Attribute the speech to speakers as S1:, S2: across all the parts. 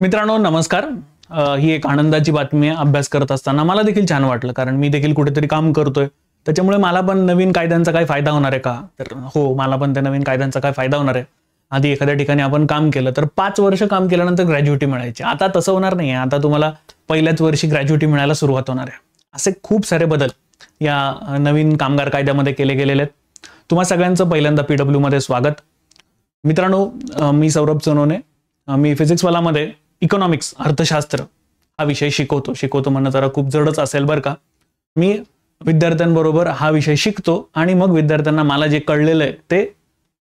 S1: मित्रांनो नमस्कार. ही एक आनंदाची बातमी आहे. अभ्यास करत असताना मला देखील छान वाटलं, कारण मी देखील कुठेतरी काम करतोय. त्याच्यामुळे मला पण नवीन कायद्यांचा काय फायदा होणार आहे का? तर हो, मला पण त्या नवीन कायद्यांचा काय फायदा होणार आहे. आधी एखाद्या ठिकाणी आपण काम केलं तर 5 वर्ष काम केल्यानंतर ग्रॅज्युइटी मिळायची. आता तसं होणार नाहीये. आता तुम्हाला पहिल्याच वर्षी ग्रॅज्युइटी मिळायला सुरुवात होणार आहे. असे खूप सारे बदल या नवीन कामगार कायद्यामध्ये केले गेलेले आहेत. तुम्हा सगळ्यांचं पहिल्यांदा PW मध्ये स्वागत. मित्रांनो, मी सौरभ सोनवणे. मी फिजिक्सवालामध्ये इकॉनॉमिक्स अर्थशास्त्र हा विषय शिकवतो म्हणणं जरा खूप जडच असेल बरं का. मी विद्यार्थ्यांबरोबर हा विषय शिकतो आणि मग विद्यार्थ्यांना मला जे कळलेलं आहे ते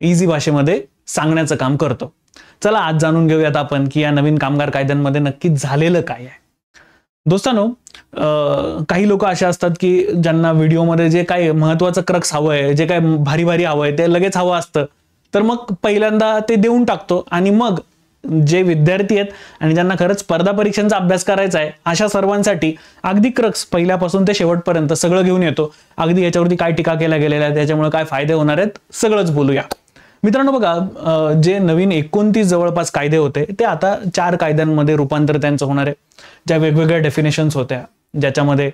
S1: इझी भाषेमध्ये सांगण्याचं काम करतो. चला आज जाणून घेऊयात आपण की या नवीन कामगार कायद्यांमध्ये नक्की झालेलं काय आहे. दोस्तांनो, काही लोक असे असतात की ज्यांना व्हिडिओमध्ये जे काही महत्वाचं क्रक्स हवंय, जे काही भारी भारी हवंय ते लगेच हवं असतं, तर मग पहिल्यांदा ते देऊन टाकतो आणि मग जे विद्यार्थी आहेत आणि ज्यांना खरंच स्पर्धा परीक्षांचा अभ्यास करायचा आहे अशा सर्वांसाठी अगदी क्रक्स पहिल्यापासून ते शेवटपर्यंत सगळं घेऊन येतो. अगदी याच्यावरती काय टीका केल्या गेलेल्या आहेत, त्याच्यामुळे काय फायदे होणार आहेत, सगळंच बोलूया. मित्रांनो बघा, जे नवीन 29 जवळपास कायदे होते ते आता 4 कायद्यांमध्ये रूपांतर त्यांचं होणार आहे. ज्या वेगवेगळ्या डेफिनेशन्स होत्या, ज्याच्यामध्ये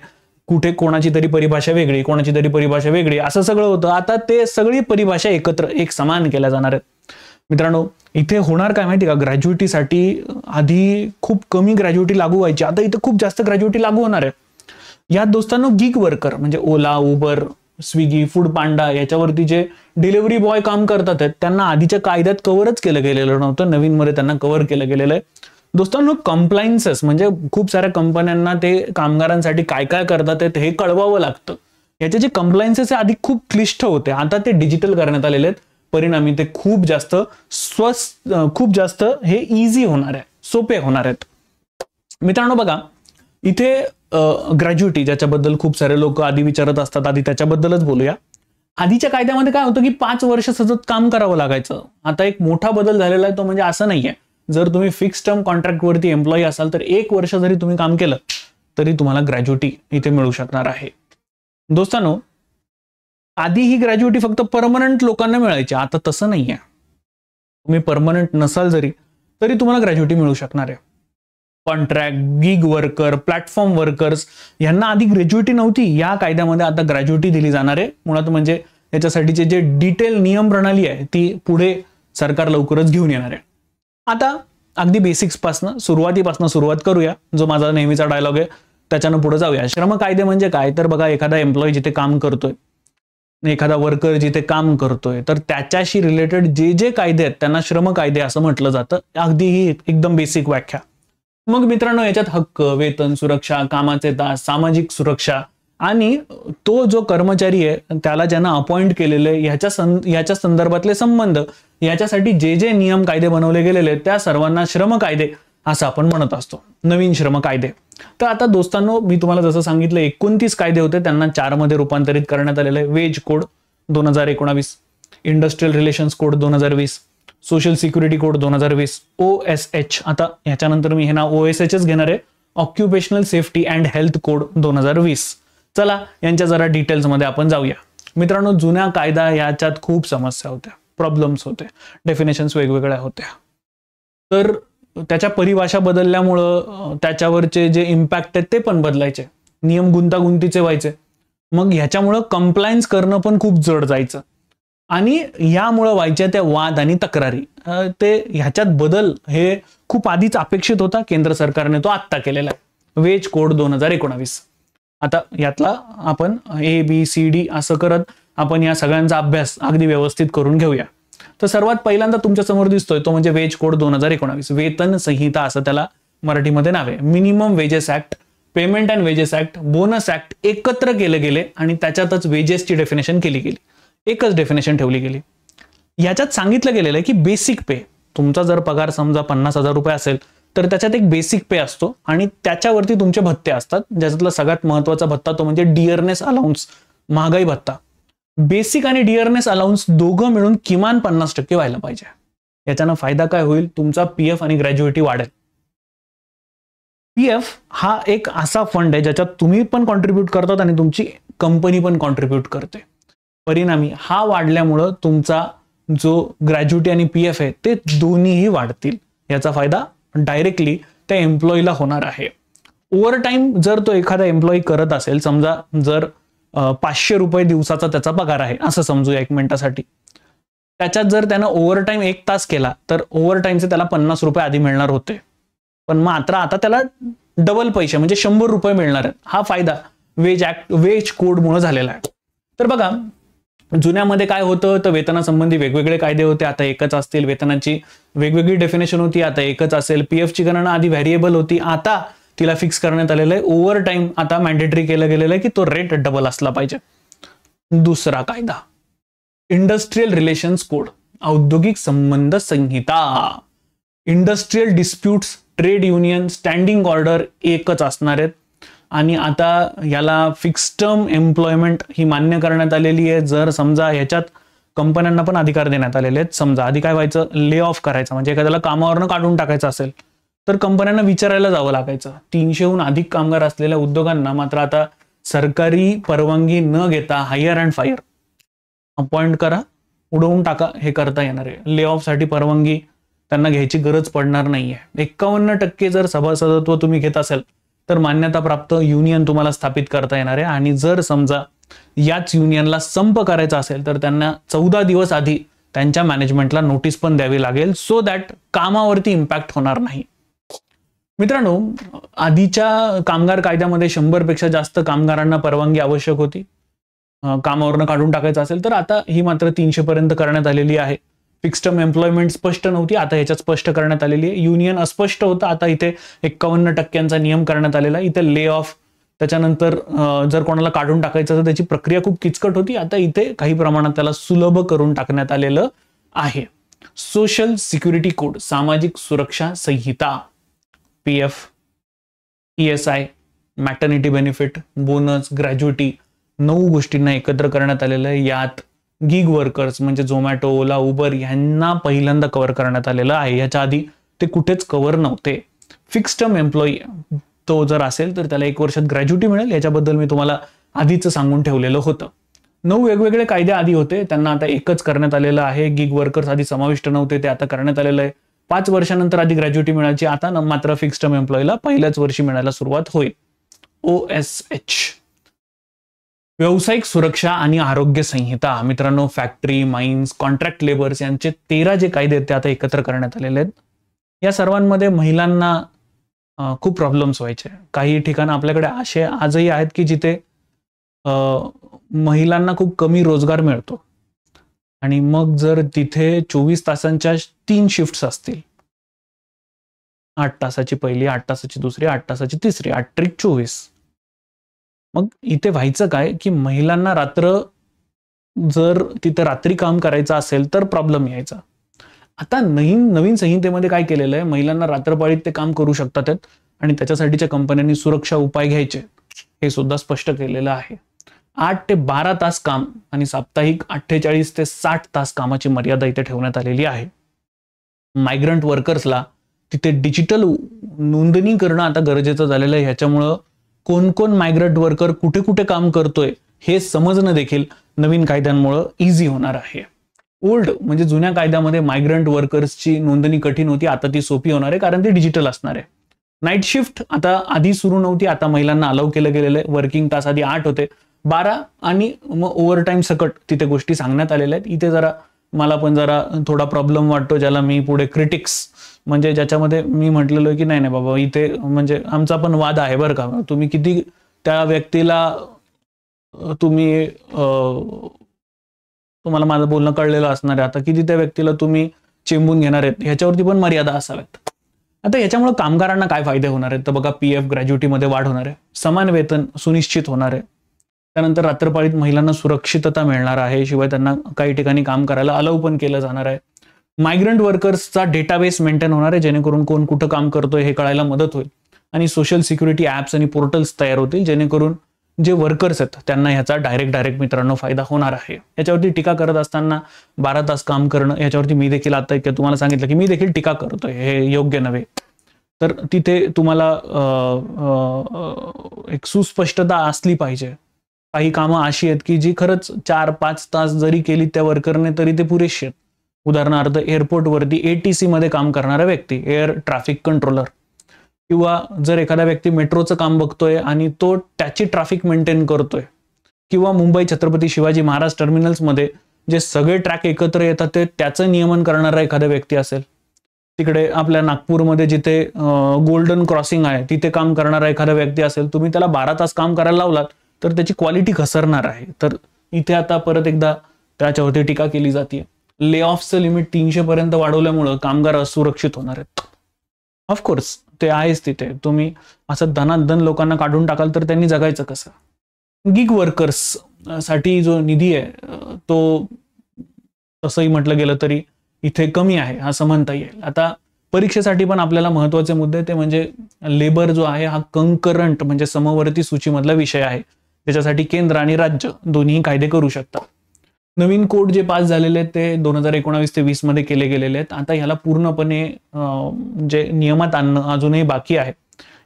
S1: कुठे कोणाची तरी परिभाषा वेगळी, कोणाची तरी परिभाषा वेगळी, असं सगळं होतं. आता ते सगळी परिभाषा एकत्र एक समान केल्या जाणार आहेत. मित्रांनो, इथे होणार काय माहिती का, ग्रॅज्युइटीसाठी आधी खूप कमी ग्रॅज्युइटी लागू व्हायची, आता इथे खूप जास्त ग्रॅज्युइटी लागू होणार आहे. यात दोस्तांनो गिग वर्कर म्हणजे ओला, उबर, स्विगी, फूड पांडा याच्यावरती जे डिलिव्हरी बॉय काम करतात त्यांना आधीच्या कायद्यात कव्हरच केलं गेलेलं नव्हतं, नवीन मध्ये त्यांना कव्हर केलं गेलेलं आहे. दोस्तांनो, कंप्लायन्सेस म्हणजे खूप साऱ्या कंपन्यांना ते कामगारांसाठी काय काय करतात हे कळवावं लागतं. याचे जे कंप्लायन्सेस आधी खूप क्लिष्ट होते, आता ते डिजिटल करण्यात आलेले आहेत. परिणामी ते खूप जास्त हे इझी होणार आहे, सोपे होणार आहेत. मित्रांनो बघा, इथे ग्रॅज्युइटी ज्याच्याबद्दल खूप सारे लोक आधी विचारत असतात, आधी त्याच्याबद्दलच बोलूया. आधीच्या कायद्यामध्ये काय होतं की 5 वर्ष सतत काम करावं लागायचं. आता एक मोठा बदल झालेला आहे, तो म्हणजे असं नाहीये, जर तुम्ही फिक्स टर्म कॉन्ट्रॅक्ट वरती एम्प्लॉई असाल तर 1 वर्ष जरी तुम्ही काम केलं तरी तुम्हाला ग्रॅज्युइटी इथे मिळू शकणार आहे. दोस्तांनो, आधी ही ग्रॅज्युइटी फक्त परमनंट लोकांना मिळायची, आता तसं नाहीये. तुम्ही परमनंट नसाल जरी तरी तुम्हाला ग्रॅज्युइटी मिळू शकणार आहे. Contract, gig worker, platform workers यांना आधी ग्रॅज्युइटी नव्हती. या कायद्यामध्ये आता ग्रॅज्युइटी दिली जाणार आहे. मुळात म्हणजे याच्यासाठीचे जे डिटेल नियम प्रणाली आहे ती पुढे सरकार लवकरच घेऊन येणार आहे. आता अगदी बेसिक्सपासून सुरुवातीपासून सुरुवात करूया, जो माझा नेहमीचा डायलॉग आहे त्याच्यानं पुढे जाऊया. श्रम कायदे म्हणजे काय, तर बघा, एखादा एम्प्लॉई जिथे काम करतोय, एखादा वर्कर जिथे काम करतोय, तर त्याच्याशी रिलेटेड जे जे कायदे आहेत त्यांना श्रम कायदे असं म्हटलं जातं. अगदी ही एकदम बेसिक व्याख्या. मग मित्रांनो, याच्यात हक्क, वेतन, सुरक्षा, कामाचे तास, सामाजिक सुरक्षा आणि तो जो कर्मचारी आहे त्याला ज्यांना अपॉइंट केलेले याच्या संदर्भातले संबंध, याच्यासाठी जे जे नियम कायदे बनवले गेलेले त्या सर्वांना श्रम कायदे असं आपण म्हणत असतो, नवीन श्रम कायदे. तर आता दोस्तांनो, मी तुम्हाला जसं सांगितलं 29 कायदे होते, त्यांना 4 मध्ये रूपांतरित करण्यात आलेले आहे. Wage code 2019, industrial relations code 2020, social security code 2020, OSH, आता ह्याच्यानंतर मी हे नाव OSHच घेणार आहे, occupational safety and health code 2020. चला यांच्या जरा डिटेल्स मध्ये आपण जाऊया. मित्रांनो, जुन्या कायदा याच्यात खूप समस्या होत्या, प्रॉब्लेम्स होते, डेफिनेशन्स वेगवेगळ्या होत्या. तर त्याच्या परिभाषा बदलल्यामुळं त्याच्यावरचे जे इम्पॅक्ट आहेत ते पण बदलायचे, नियम गुंतागुंतीचे व्हायचे. मग ह्याच्यामुळं कंप्लायन्स करणं पण खूप जड जायचं आणि यामुळं व्हायच्या त्या वाद आणि तक्रारी. ते ह्याच्यात बदल हे खूप आधीच अपेक्षित होता, केंद्र सरकारने तो आत्ता केलेला आहे. Wage code 2019. आता यातला आपण ABCD असं करत आपण या सगळ्यांचा अभ्यास अगदी व्यवस्थित करून घेऊया. तर सर्वात पहिल्यांदा तुमच्या समोर दिसतोय तो म्हणजे वेज कोड 2019, वेतन संहिता असं त्याला मराठीमध्ये नाव आहे. Minimum wedges act, payment and wedges act, bonus act एकत्र केले गेले आणि त्याच्यातच वेजेसची डेफिनेशन केली गेली, एकच डेफिनेशन ठेवली गेली. याच्यात सांगितलं गेलेलं आहे की बेसिक पे, तुमचा जर पगार समजा 50,000 रुपये असेल तर त्याच्यात एक बेसिक पे असतो आणि त्याच्यावरती तुमचे भत्ते असतात. ज्याच्यातला सगळ्यात महत्वाचा भत्ता तो म्हणजे डिअरनेस अलाउन्स, महागाई भत्ता. बेसिक आणि डिअरनेस अलाउन्स दोघं मिळून किमान 50% व्हायला पाहिजे. याच्यानं फायदा काय होईल, तुमचा PF आणि ग्रॅज्युइटी वाढेल. PF हा एक असा फंड आहे ज्याच्यात तुम्ही पण कॉन्ट्रीब्यूट करतात आणि तुमची कंपनी पण कॉन्ट्रीब्यूट करते. परिणामी हा वाढल्यामुळं तुमचा जो ग्रॅज्युइटी आणि PF आहे ते दोन्हीही वाढतील. याचा फायदा डायरेक्टली त्या एम्प्लॉईला होणार आहे. ओव्हरटाईम जर तो एखादा एम्प्लॉई करत असेल, समजा जर 500 रुपये दिवसाचा त्याचा पगार आहे असं समजूया एक मिनिटासाठी, त्याच्यात जर त्यानं ओव्हरटाईम 1 तास केला तर ओव्हरटाईमचे त्याला 50 रुपये आधी मिळणार होते, पण मात्र आता त्याला डबल पैसे म्हणजे 100 रुपये मिळणार आहेत. हा फायदा वेज कोडमुळे झालेला आहे. तर बघा, जुन्यामध्ये काय होतं तर वेतनासंबंधी वेगवेगळे कायदे होते, आता एकच असतील. वेतनाची वेगवेगळी डेफिनेशन होती, आता एकच असेल. पीएफची गणना आधी व्हेरिएबल होती, आता तिला फिक्स करण्यात आलेलं आहे. ओव्हर टाइम आता मॅन्डेटरी केलं गेलेलं आहे की तो रेट डबल असला पाहिजे. दुसरा कायदा, इंडस्ट्रियल रिलेशन्स कोड, औद्योगिक संबंध संहिता. Industrial disputes, trade union, standing order एकच असणार आहेत. आणि आता याला फिक्स टर्म एम्प्लॉयमेंट ही मान्य करण्यात आलेली आहे. जर समजा ह्याच्यात कंपन्यांना पण अधिकार देण्यात आलेले आहेत. समजा आधी काय व्हायचं, ले ऑफ करायचं म्हणजे एखाद्याला कामावरनं काढून टाकायचं असेल तर कंपन्यांना विचारायला जावं लागायचं. 300हून अधिक कामगार असलेल्या उद्योगांना मात्र आता सरकारी परवानगी न घेता हायर अँड फायर, अपॉइंट करा, उडवून टाका, हे करता येणार आहे. ले ऑफ साठी परवानगी त्यांना घ्यायची गरज पडणार नाहीये. 51% जर सभासदत्व तुम्ही घेत असेल तर मान्यताप्राप्त युनियन तुम्हाला स्थापित करता येणार आहे. आणि जर समजा याच युनियनला संप करायचा असेल तर त्यांना 14 दिवस आधी त्यांच्या मॅनेजमेंटला नोटीस पण द्यावी लागेल, सो दॅट कामावरती इम्पॅक्ट होणार नाही. मित्रांनो, आधीच्या कामगार कायद्यामध्ये 100 पेक्षा जास्त कामगारांना परवानगी आवश्यक होती कामावरनं काढून टाकायचं असेल, तर आता ही मात्र 300 पर्यंत करण्यात आलेली आहे. फिक्स टर्म एम्प्लॉयमेंट स्पष्ट नव्हती, आता ह्याच्यात स्पष्ट करण्यात आलेली आहे. युनियन अस्पष्ट होतं, आता इथे 51% नियम करण्यात आलेला आहे. इथे ले ऑफ, त्याच्यानंतर जर कोणाला काढून टाकायचं तर त्याची प्रक्रिया खूप किचकट होती, आता इथे काही प्रमाणात त्याला सुलभ करून टाकण्यात आलेलं आहे. सोशल सिक्युरिटी कोड, सामाजिक सुरक्षा संहिता, PF, ESI, maternity benefit, bonus, gratuity, 9 गोष्टींना एकत्र करण्यात आलेलं आहे. यात गिग वर्कर्स म्हणजे झोमॅटो, ओला, उबर यांना पहिल्यांदा कव्हर करण्यात आलेलं आहे. याच्या आधी ते कुठेच कव्हर नव्हते. फिक्स टर्म एम्प्लॉई तो जर असेल तर त्याला 1 वर्षात ग्रॅज्युटी मिळेल, याच्याबद्दल मी तुम्हाला आधीच सांगून ठेवलेलं होतं. 9 वेगवेगळे कायदे आधी होते, त्यांना आता एकच करण्यात आलेलं आहे. गिग वर्कर्स आधी समाविष्ट नव्हते, ते आता करण्यात आलेलं आहे. 5 वर्षानंतर आधी ग्रॅज्युटी मिळायची, आता मात्र फिक्स टर्म एम्प्लॉईला पहिल्याच वर्षी मिळायला सुरुवात होईल. OSH, व्यावसायिक सुरक्षा आणि आरोग्य संहिता. मित्रांनो, फॅक्टरी, माइन्स, कॉन्ट्रॅक्ट लेबर्स यांचे 13 जे कायदे आहेत ते आता एकत्र करण्यात आलेले आहेत. या सर्वांमध्ये महिलांना खूप प्रॉब्लेम्स व्हायचे. काही ठिकाण आपल्याकडे असे आजही आहेत की जिथे महिलांना खूप कमी रोजगार मिळतो आणि मग जर तिथे 24 तासांच्या 3 शिफ्ट्स असतील, 8 तासाची पहिली, 8 तासाची दुसरी, 8 तासाची तिसरी, 8 त्रिक 24, मग इथे व्हायचं काय की महिलांना जर तिथे रात्री काम करायचं असेल तर प्रॉब्लेम यायचा. आता नवीन संहितेमध्ये काय केलेलं आहे, महिलांना रात्रपाळीत ते काम करू शकतात आणि त्याच्यासाठीच्या कंपन्यांनी सुरक्षा उपाय घ्यायचे हे सुद्धा स्पष्ट केलेलं आहे. 8 ते 12 तास काम आणि साप्ताहिक 48 ते 60 तास कामाची मर्यादा इथे ठेवण्यात आलेली आहे. मायग्रंट वर्कर्सला तिथे डिजिटल नोंदणी करणं आता गरजेचं झालेलं आहे. ह्याच्यामुळं कोण मायग्रंट वर्कर कुठे कुठे काम करतोय हे समजणं देखील नवीन कायद्यांमुळे इझी होणार आहे. ओल्ड म्हणजे जुन्या कायद्यामध्ये मायग्रंट वर्कर्सची नोंदणी कठीण होती, आता ती सोपी होणार आहे कारण ती डिजिटल असणार आहे. नाईट शिफ्ट आता आधी सुरू नव्हती, आता महिलांना अलाउ केलं गेलेलं आहे. वर्किंग तास आधी 8 होते, 12 आणि मग ओव्हरटाईम सकट तिथे गोष्टी सांगण्यात आलेल्या आहेत. इथे मला पण थोडा प्रॉब्लेम वाटतो, ज्याला मी पुढे क्रिटिक्स म्हणजे ज्याच्यामध्ये मी म्हटलेलो की नाही बाबा, इथे म्हणजे आमचा पण वाद आहे बरं का, तुम्ही किती त्या व्यक्तीला तुम्हाला माझं बोलणं कळलेलं असणार आहे, आता किती त्या व्यक्तीला तुम्ही चेंबून घेणार आहेत ह्याच्यावरती पण मर्यादा असाव्यात. आता याच्यामुळे कामगारांना काय फायदे होणार आहेत तर बघा, पीएफ ग्रॅज्युटीमध्ये वाढ होणार आहे, समान वेतन सुनिश्चित होणार आहे, त्यानंतर रात्रपाळीत महिलांना सुरक्षितता मिळणार आहे, शिवाय त्यांना काही ठिकाणी काम करायला अलाउ पण केलं जाणार आहे. मायग्रंट वर्कर्सचा डेटाबेस मेंटेन होणार आहे, जेणेकरून कोण कुठं काम करतोय हे कळायला मदत होईल. आणि सोशल सिक्युरिटी ऍप्स आणि पोर्टल्स तयार होतील, जेणेकरून जे वर्कर्स आहेत त्यांना ह्याचा डायरेक्ट मित्रांनो फायदा होणार आहे. याच्यावरती टीका करत असताना 12 तास काम करणं, याच्यावरती मी देखील आता तुम्हाला सांगितलं की मी देखील टीका करतोय, हे योग्य नव्हे. तर तिथे तुम्हाला एक सुस्पष्टता असली पाहिजे. काही कामं अशी आहेत की जी खरंच 4-5 तास जरी केली त्या वर्करने तरी ते पुरेशी आहेत. उदाहरणार्थ एअरपोर्टवरती ATC मध्ये काम करणारा व्यक्ती, एअर ट्रॅफिक कंट्रोलर, किंवा जर एखादा व्यक्ती मेट्रोचं काम बघतोय आणि तो त्याची ट्रॅफिक मेंटेन करतोय, किंवा मुंबई छत्रपती शिवाजी महाराज टर्मिनल्समध्ये जे सगळे ट्रॅक एकत्र येतात ते त्याचं नियमन करणारा एखादा व्यक्ती असेल, तिकडे आपल्या नागपूरमध्ये जिथे गोल्डन क्रॉसिंग आहे तिथे काम करणारा एखादा व्यक्ती असेल, तुम्ही त्याला 12 तास काम करायला लावलात तर त्याची क्वालिटी घसरणार आहे. तर इथे आता परत एकदा त्याच्यावरती टीका केली जाते. ले ऑफचं लिमिट 300 पर्यंत वाढवल्यामुळं कामगार असुरक्षित होणार आहेत. ऑफकोर्स ते आहेच तिथे. तुम्ही असं धनाधन लोकांना काढून टाकाल तर त्यांनी जगायचं कसं? गिग वर्कर्स साठी जो निधी आहे तो तसंही म्हटलं गेलं तरी इथे कमी आहे असं म्हणता येईल. आता परीक्षेसाठी पण आपल्याला महत्वाचे मुद्दे ते म्हणजे लेबर जो आहे हा कंकरंट म्हणजे समवर्ती सूचीमधला विषय आहे. त्याच्यासाठी केंद्र आणि राज्य दोन्ही कायदे करू शकतात. नवीन कोड जे पास झालेले आहेत ते 2019 ते 20 मध्ये केले गेलेले आहेत. आता ह्याला पूर्णपणे जे नियमात आणणं अजूनही बाकी आहे.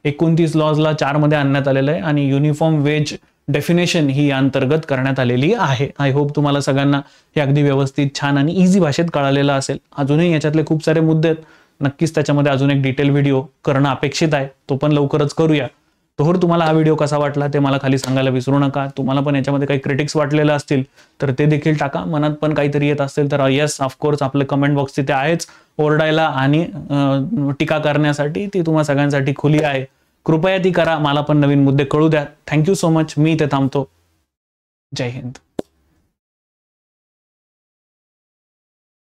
S1: 29 लॉजला 4 मध्ये आणण्यात आलेलं आहे आणि युनिफॉर्म वेज डेफिनेशन ही अंतर्गत करण्यात आलेली आहे. आय होप तुम्हाला सगळ्यांना हे अगदी व्यवस्थित छान आणि इझी भाषेत कळालेलं असेल. अजूनही याच्यातले खूप सारे मुद्दे आहेत. नक्कीच त्याच्यामध्ये अजून एक डिटेल व्हिडिओ करणं अपेक्षित आहे. तो पण लवकरच करूया. तोवर तुम्हाला हा व्हिडिओ कसा वाटला ते मला खाली सांगायला विसरू नका. तुम्हाला पण याच्यामध्ये काही क्रिटिक्स वाटलेलं असतील तर ते देखील टाका. मनात पण काहीतरी येत असेल तर येस ऑफकोर्स आपलं कमेंट बॉक्स तिथे आहेच. ओरडायला आणि टीका करण्यासाठी ती तुम्हा सगळ्यांसाठी खुली आहे. कृपया ती करा. मला पण नवीन मुद्दे कळू द्या. Thank you so much. मी इथे थांबतो. जय हिंद.